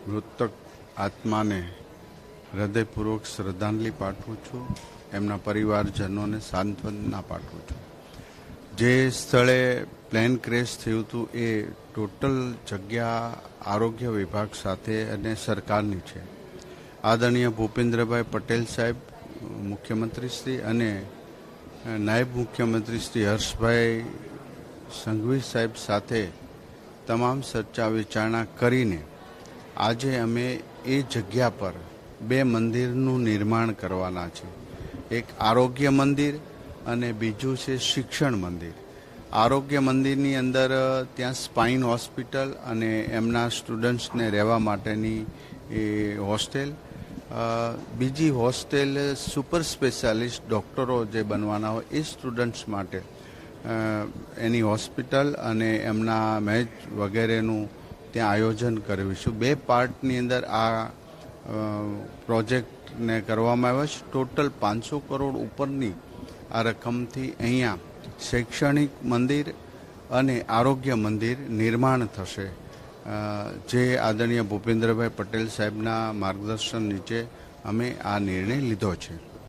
મૃતક આત્માને હૃદયપૂર્વક શ્રદ્ધાંજલિ પાઠવું છું. એમના પરિવારજનોને સાંત્વના પાઠવું છું. જે સ્થળે પ્લેન ક્રેશ થયું હતું એ ટોટલ જગ્યા આરોગ્ય વિભાગ સાથે અને સરકારની છે. આદરણીય ભૂપેન્દ્રભાઈ પટેલ સાહેબ મુખ્યમંત્રી શ્રી અને નાયબ મુખ્યમંત્રી શ્રી હર્ષભાઈ સંઘવી સાહેબ સાથે તમામ ચર્ચા વિચારણા કરીને આજે અમે એ જગ્યા પર 2 મંદિરનું નિર્માણ કરવાના છે. એક આરોગ્ય મંદિર અને બીજું છે શિક્ષણ મંદિર. આરોગ્ય મંદિરની અંદર ત્યાં સ્પાઇન હોસ્પિટલ અને એમના સ્ટુડન્ટ્સને રહેવા માટેની એ હોસ્ટેલ, બીજી હોસ્ટેલ સુપર સ્પેશિયાલિસ્ટ ડૉક્ટરો જે બનવાના હોય એ સ્ટુડન્ટ્સ માટે એની હોસ્પિટલ અને એમના મેચ વગેરેનું ત્યાં આયોજન કરવીશું. 2 પાર્ટની અંદર આ પ્રોજેક્ટને કરવામાં આવ્યો છે. ટોટલ 500 કરોડ ઉપરની આ રકમથી અહીંયા શૈક્ષણિક મંદિર અને આરોગ્ય મંદિર નિર્માણ થશે, જે આદરણીય ભૂપેન્દ્રભાઈ પટેલ સાહેબના માર્ગદર્શન નીચે અમે આ નિર્ણય લીધો છે.